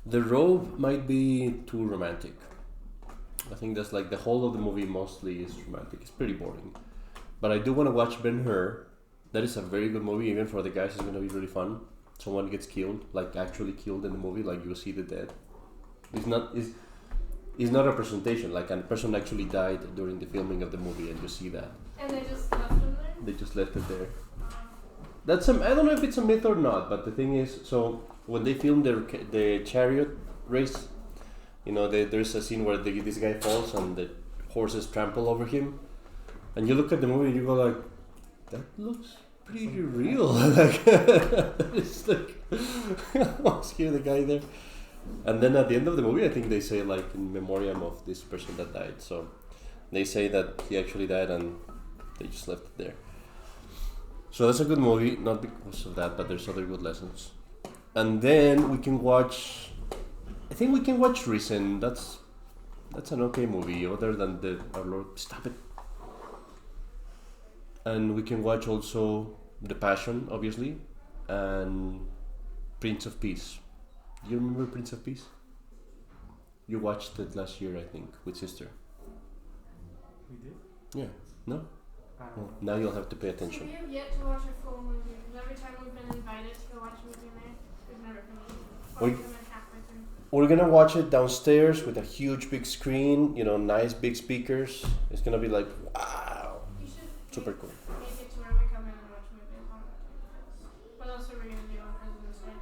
The robe might be too romantic. I think that's like the whole of the movie mostly is romantic. It's pretty boring. But I do want to watch Ben-Hur. That is a very good movie. Even for the guys, it's going to be really fun. Someone gets killed, like actually killed in the movie, like you see the dead. It's not it's not a presentation. Like a person actually died during the filming of the movie, and you see that. And they just left him there? They just left it there. That's I don't know if it's a myth or not, but the thing is, so when they filmed the chariot race, there's a scene where this guy falls and the horses trample over him, and you look at the movie and you go like, that looks pretty real. Like, it's like, almost hear the guy there. And then at the end of the movie, I think they say like in memoriam of this person that died. So they say that he actually died and they just left it there. So that's a good movie, not because of that, but there's other good lessons. And then we can watch. I think we can watch Risen. That's an okay movie, other than our Lord. Stop it. And we can watch also The Passion, obviously, and Prince of Peace. Do you remember Prince of Peace? You watched it last year, I think, with sister. We did? Yeah. No? Well, now you'll have to pay attention. So we have yet to watch a full movie, because every time we've been invited to go watch a movie in there, we've never finished it. Or We- we've been halfway through. We're gonna watch it downstairs with a huge big screen, nice big speakers. It's gonna be like, wow, You should super cool. make it to where we come in and watch movies on it. What else are we going to do on President's Day?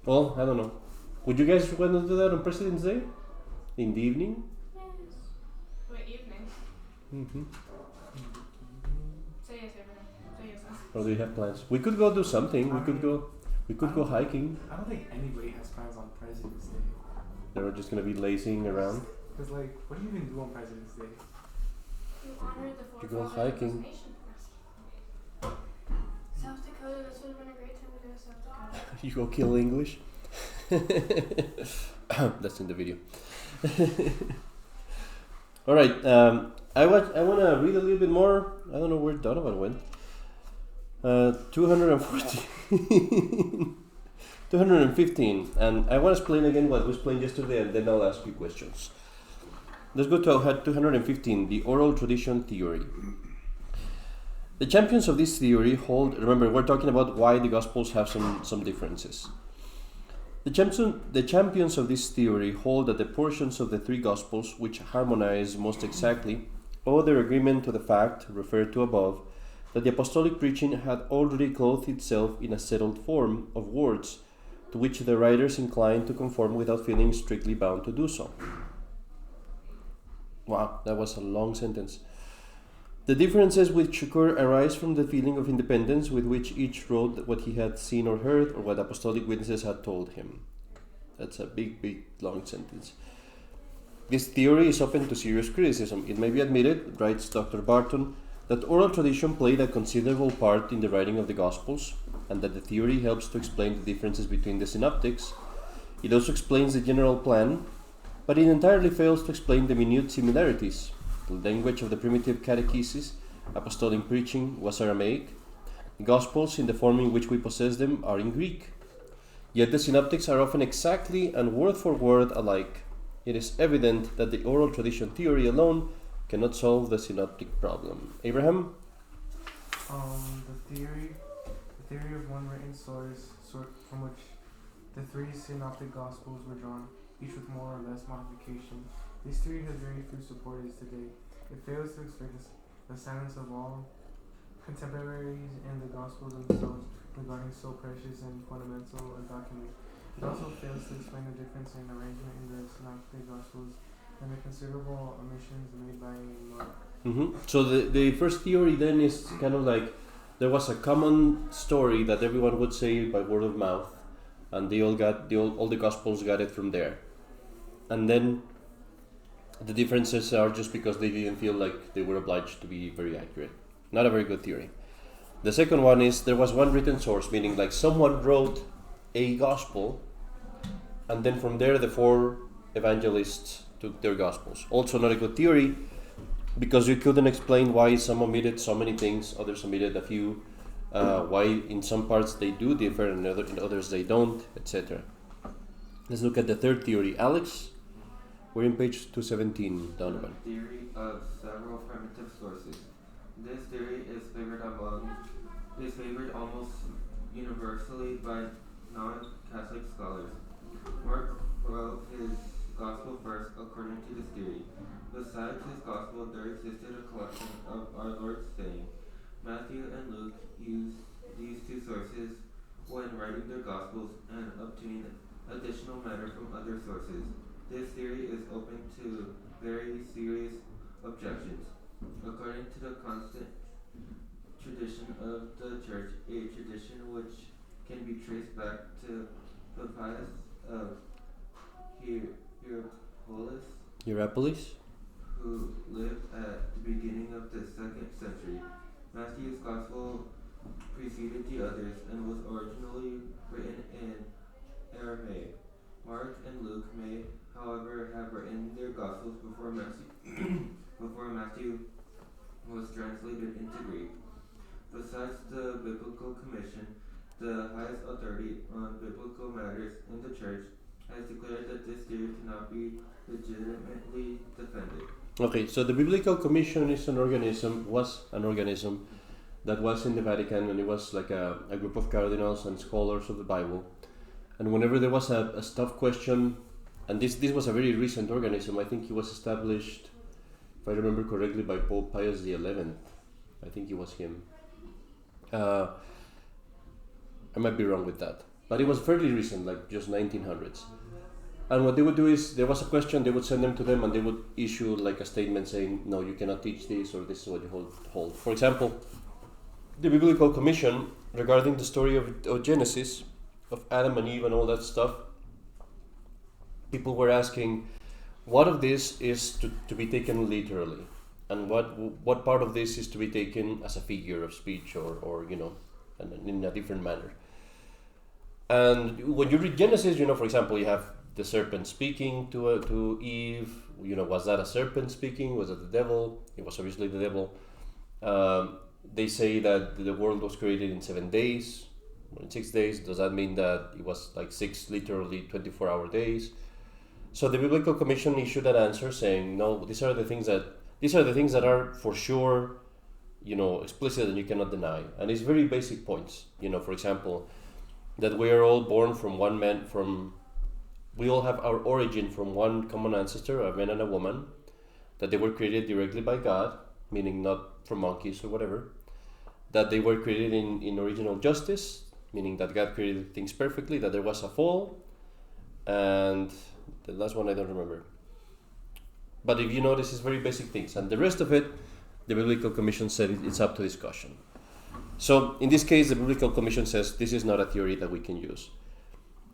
Well, I don't know. Would you guys want to do that on President's Day? In the evening? Yes. Wait, evening. Mm-hmm. Say yes, everything. Say yes. Or do you have plans? We could go do something. We could go hiking. I don't think anybody has plans on President's Day. They're just gonna be lazing around. Because, like, what do you even do on President's Day? You honor the You go forefathers of this hiking. nation. South Dakota, this would have been a great time to go to South Dakota. You go kill English. That's in the video. All right. I want to read a little bit more. I don't know where Donovan went. 214. 215. And I want to explain again what was explained yesterday, and then I'll ask you questions. Let's go to 215, the oral tradition theory. The champions of this theory hold, remember, we're talking about why the Gospels have some differences. The champions of this theory hold that the portions of the three Gospels which harmonize most exactly owe their agreement to the fact, referred to above, that the apostolic preaching had already clothed itself in a settled form of words to which the writers inclined to conform without feeling strictly bound to do so. Wow, that was a long sentence. The differences which occur arise from the feeling of independence with which each wrote what he had seen or heard, or what apostolic witnesses had told him. That's a big, long sentence. This theory is open to serious criticism. It may be admitted, writes Dr. Barton, that oral tradition played a considerable part in the writing of the Gospels, and that the theory helps to explain the differences between the synoptics. It also explains the general plan, but it entirely fails to explain the minute similarities. The language of the primitive catechesis, apostolic preaching, was Aramaic. The Gospels, in the form in which we possess them, are in Greek. Yet the synoptics are often exactly and word for word alike. It is evident that the oral tradition theory alone cannot solve the synoptic problem. Abraham? The theory of one written source from which the three synoptic gospels were drawn, each with more or less modification. This theory has very few supporters today. It fails to explain the silence of all contemporaries and the gospels themselves regarding so precious and fundamental a document. It also fails to explain the difference in arrangement in the synoptic gospels and the considerable omissions made by Mark. So the first theory then is kind of like there was a common story that everyone would say by word of mouth, and they all the Gospels got it from there. And then the differences are just because they didn't feel like they were obliged to be very accurate. Not a very good theory. The second one is there was one written source, meaning like someone wrote a gospel, and then from there the four evangelists took their gospels. Also not a good theory, because you couldn't explain why some omitted so many things, others omitted a few, why in some parts they do differ and in others they don't, etc. Let's look at the third theory. Alex, we're in page 217, Donovan. The theory of several primitive sources. This theory is favored almost universally by non-Catholic scholars. Mark wrote his Gospel first according to this theory. Besides his Gospel, there existed a collection of our Lord's saying. Matthew and Luke used these two sources when writing their Gospels and obtained additional matter from other sources. This theory is open to very serious objections. According to the constant tradition of the Church, a tradition which can be traced back to Papias of Hierapolis, who lived at the beginning of the 2nd century. Matthew's Gospel preceded the others and was originally written in Aramaic. Mark and Luke may, however, have written their Gospels before Matthew was translated into Greek. Besides the Biblical Commission, the highest authority on biblical matters in the Church has declared that this theory cannot be legitimately defended. Okay, so the Biblical Commission was an organism that was in the Vatican, and it was like a group of cardinals and scholars of the Bible. And whenever there was a tough question, and this was a very recent organism, I think it was established, if I remember correctly, by Pope Pius XI. I think it was him. I might be wrong with that, but it was fairly recent, like just 1900s. And what they would do is, there was a question, they would send them to them, and they would issue like a statement saying, no, you cannot teach this, or this is what you hold. For example, the Biblical Commission regarding the story of Genesis, of Adam and Eve and all that stuff, people were asking, what of this is to be taken literally, and what part of this is to be taken as a figure of speech, or and in a different manner. And when you read Genesis, for example, you have the serpent speaking to Eve. Was that a serpent speaking? Was it the devil? It was obviously the devil. They say that the world was created in 7 days, in 6 days. Does that mean that it was like 6 literally 24-hour days? So the Biblical Commission issued an answer saying, no, these are the things that are for sure, explicit and you cannot deny. And it's very basic points. For example, that we are all born from one man, we all have our origin from one common ancestor, a man and a woman, that they were created directly by God, meaning not from monkeys or whatever, that they were created in original justice, meaning that God created things perfectly, that there was a fall, and the last one I don't remember. But if you notice, it's very basic things, and the rest of it, the Biblical Commission said it's up to discussion. So in this case, the Biblical Commission says this is not a theory that we can use.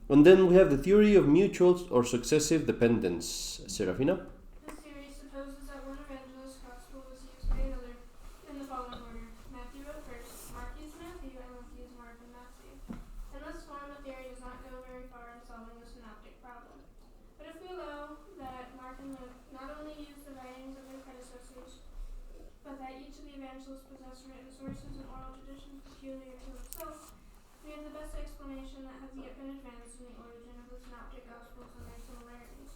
And then we have the theory of mutual or successive dependence. Serafina? This theory supposes that one evangelist's gospel was used by another in the following order. Matthew wrote first, Mark used Matthew, and Luke used Mark and Matthew. In this form, the theory does not go very far in solving the synoptic problem. But if we allow that Mark and Luke not only used the writings of their predecessors, but that each of the evangelists possessed written sources and oral traditions peculiar to itself, we have the best explanation that has yet been advanced in the origin of the synoptic gospels and their similarities.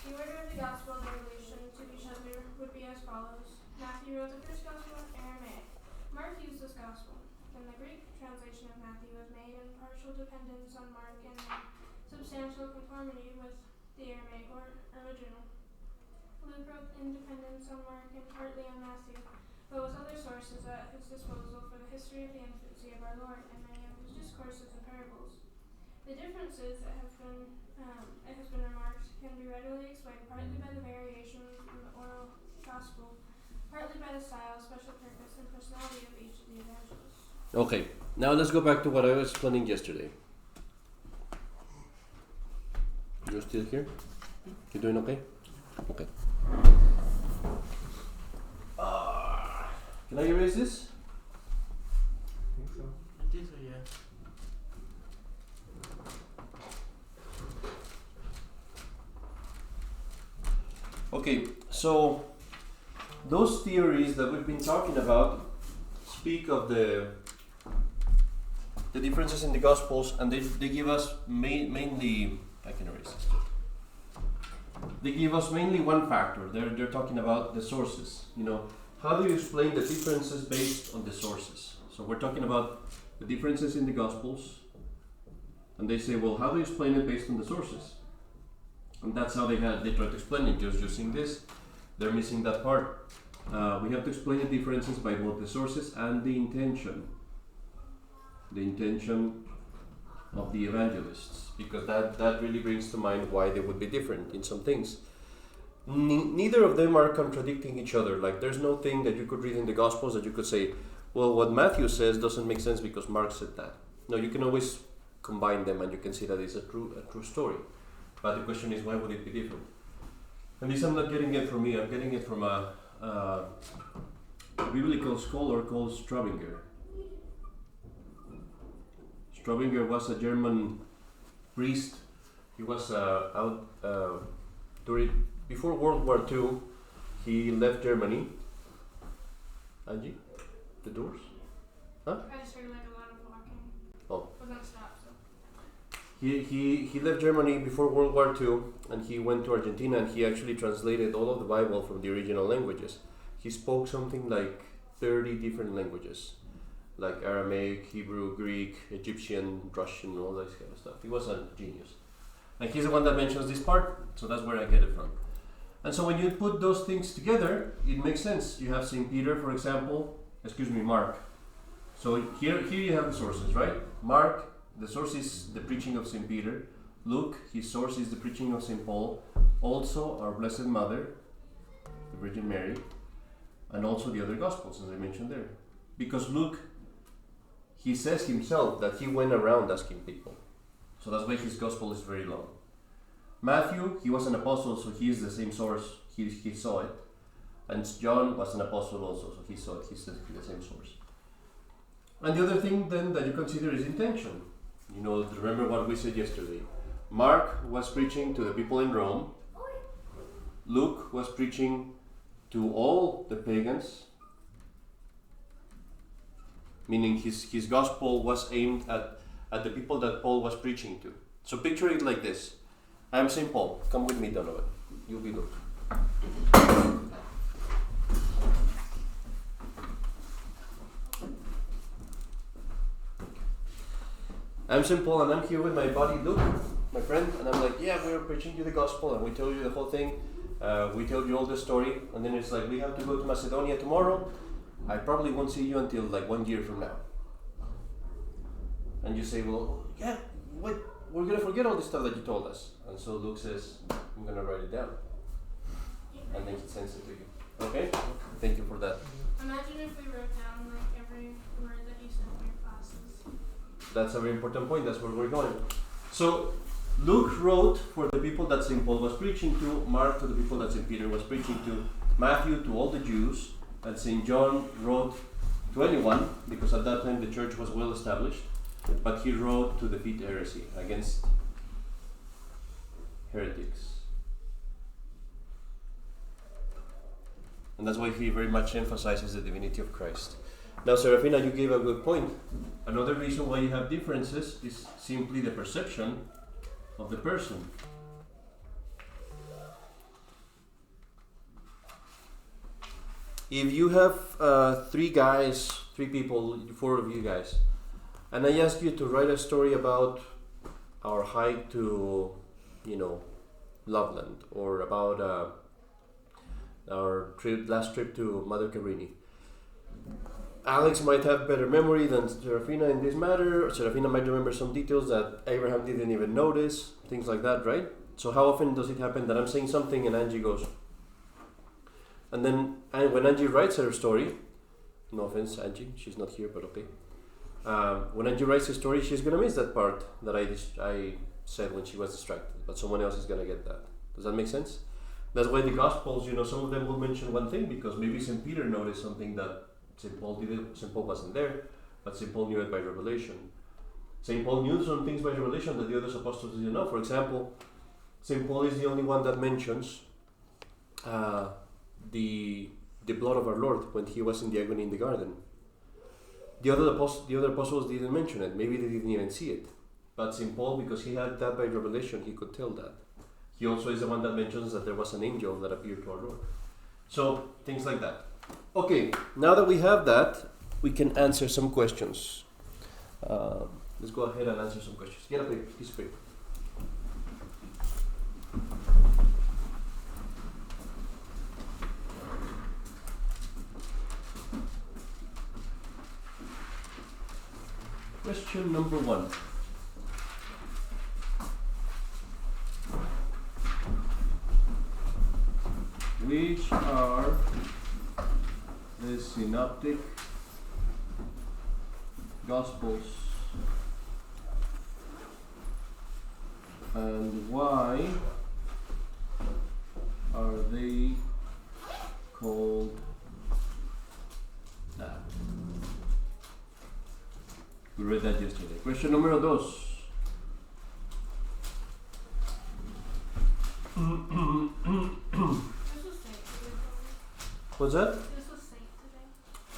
The order of the gospel and their relation to each other would be as follows. Matthew wrote the first gospel in Aramaic. Mark used this gospel. Then the Greek translation of Matthew was made in partial dependence on Mark and in substantial conformity with the Aramaic or original. Luke wrote in dependence on Mark and partly on Matthew, but with other sources at his disposal for the history of the infancy of our Lord and many of his discourses and parables. The differences that have been it has been remarked can be readily explained partly by the variations in the oral gospel, partly by the style, special purpose, and personality of each of the evangelists. Okay, now let's go back to what I was explaining yesterday. You're still here? You doing okay? Okay. Can I erase this? I think so. I think so, yeah. Okay, so those theories that we've been talking about speak of the the differences in the Gospels, and they give us mainly. I can erase this. They give us mainly one factor. They're talking about the sources. How do you explain the differences based on the sources? So we're talking about the differences in the Gospels, and they say, well, how do you explain it based on the sources? And that's how they try to explain it, just using this. They're missing that part. We have to explain the differences by both the sources and the intention. The intention of the evangelists, because that really brings to mind why they would be different in some things. Neither of them are contradicting each other. Like, there's no thing that you could read in the Gospels that you could say, well, what Matthew says doesn't make sense because Mark said that. No, you can always combine them and you can see that it's a true story. But the question is, why would it be different? And this I'm not getting it from me, I'm getting it from a biblical scholar called Straubinger. Straubinger was a German priest. He was before World War II. He left Germany. Angie, the doors? Huh? I just heard like a lot of walking. Oh. We're gonna stop, so. He left Germany before World War II, and he went to Argentina, and he actually translated all of the Bible from the original languages. He spoke something like 30 different languages, like Aramaic, Hebrew, Greek, Egyptian, Russian, all that kind of stuff. He was a genius. And he's the one that mentions this part, so that's where I get it from. And so when you put those things together, it makes sense. You have St. Peter, for example, Mark. So here you have the sources, right? Mark, the source is the preaching of St. Peter. Luke, his source is the preaching of St. Paul. Also our Blessed Mother, the Virgin Mary, and also the other Gospels, as I mentioned there. Because Luke, he says himself that he went around asking people. So that's why his Gospel is very long. Matthew, he was an apostle, so he is the same source. He saw it. And John was an apostle also, so he saw it. He's the same source. And the other thing then that you consider is intention. Remember what we said yesterday. Mark was preaching to the people in Rome. Luke was preaching to all the pagans, meaning his gospel was aimed at the people that Paul was preaching to. So picture it like this. I'm St. Paul. Come with me, Donovan. You'll be Luke. I'm St. Paul, and I'm here with my buddy Luke, my friend, and I'm like, yeah, we're preaching you the gospel, and we told you the whole thing. We told you all the story, and then it's like, we have to go to Macedonia tomorrow. I probably won't see you until like 1 year from now. And you say, well, yeah, what? We're going to forget all this stuff that you told us. And so Luke says, I'm going to write it down. And then he sends it to you. Okay? Thank you for that. Imagine if we wrote down like every word that you said in your classes. That's a very important point. That's where we're going. So Luke wrote for the people that St. Paul was preaching to, Mark to the people that St. Peter was preaching to, Matthew to all the Jews, and St. John wrote to anyone, because at that time the church was well established, but he wrote to defeat heresy, against heretics. And that's why he very much emphasizes the divinity of Christ. Now, Serafina, you gave a good point. Another reason why you have differences is simply the perception of the person. If you have three people, four of you guys, and I ask you to write a story about our hike to, Loveland, or about our last trip to Mother Cabrini. Alex might have better memory than Serafina in this matter, or Serafina might remember some details that Abraham didn't even notice, things like that, right? So how often does it happen that I'm saying something and Angie goes? And then when Angie writes her story, no offense, Angie, she's not here, but okay. When Angie writes her story, she's going to miss that part that I said when she was distracted, but someone else is going to get that. Does that make sense? That's why the Gospels, some of them will mention one thing, because maybe St. Peter noticed something that St. Paul didn't. St. Paul wasn't there, but St. Paul knew it by revelation. St. Paul knew some things by revelation that the other apostles didn't know. For example, St. Paul is the only one that mentions the blood of our Lord when he was in the agony in the garden. the other apostles didn't mention it. Maybe they didn't even see it. But St. Paul, because he had that by revelation, he could tell that. He also is the one that mentions that there was an angel that appeared to our Lord. So, things like that. Okay, now that we have that, we can answer some questions. Let's go ahead and answer some questions. Get up, piece of paper. Question number 1. Which are the synoptic Gospels and why are they called that? We read that yesterday. Question número 2. What's that? This was saint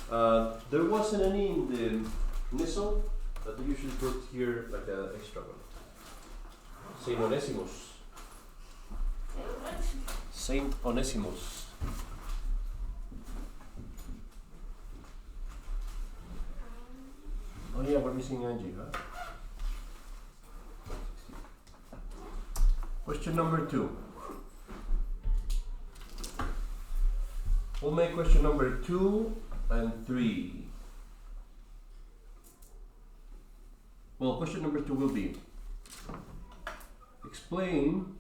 today. There wasn't any in the missal, but they usually put here like an extra one. Saint Onesimus. What? Saint Onesimus. Oh yeah, we're missing Angie, huh? Question number 2. We'll make question number 2 and 3. Well, question number 2 will be, explain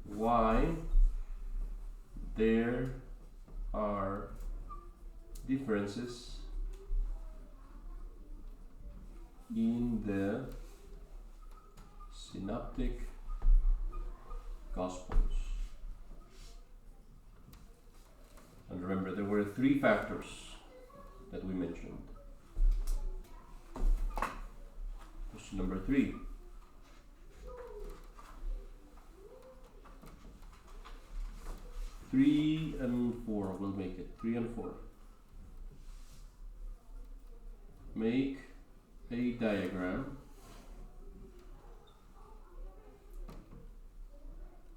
why there are differences in the synoptic Gospels. And remember, there were 3 factors that we mentioned. Question number 3. Three and 4 will make it. 3 and 4. Make a diagram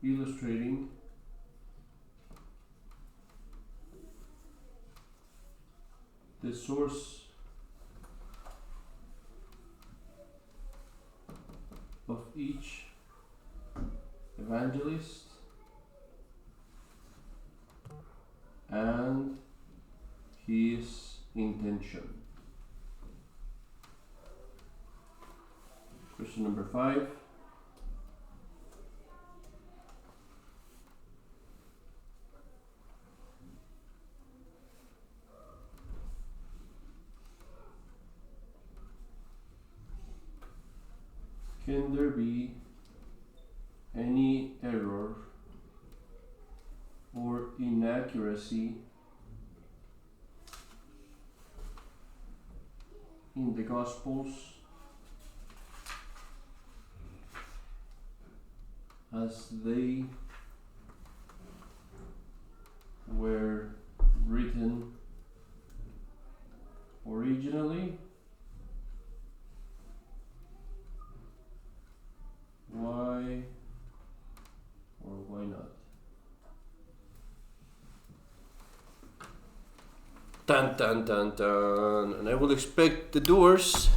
illustrating the source of each evangelist and his intention. Question number 5. Can there be any error or inaccuracy in the Gospels as they were written originally? Why or why not? Dun dun dun dun. And I will expect the doers,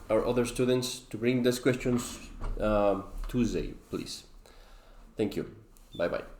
our other students, to bring these questions Tuesday, please. Thank you. Bye bye.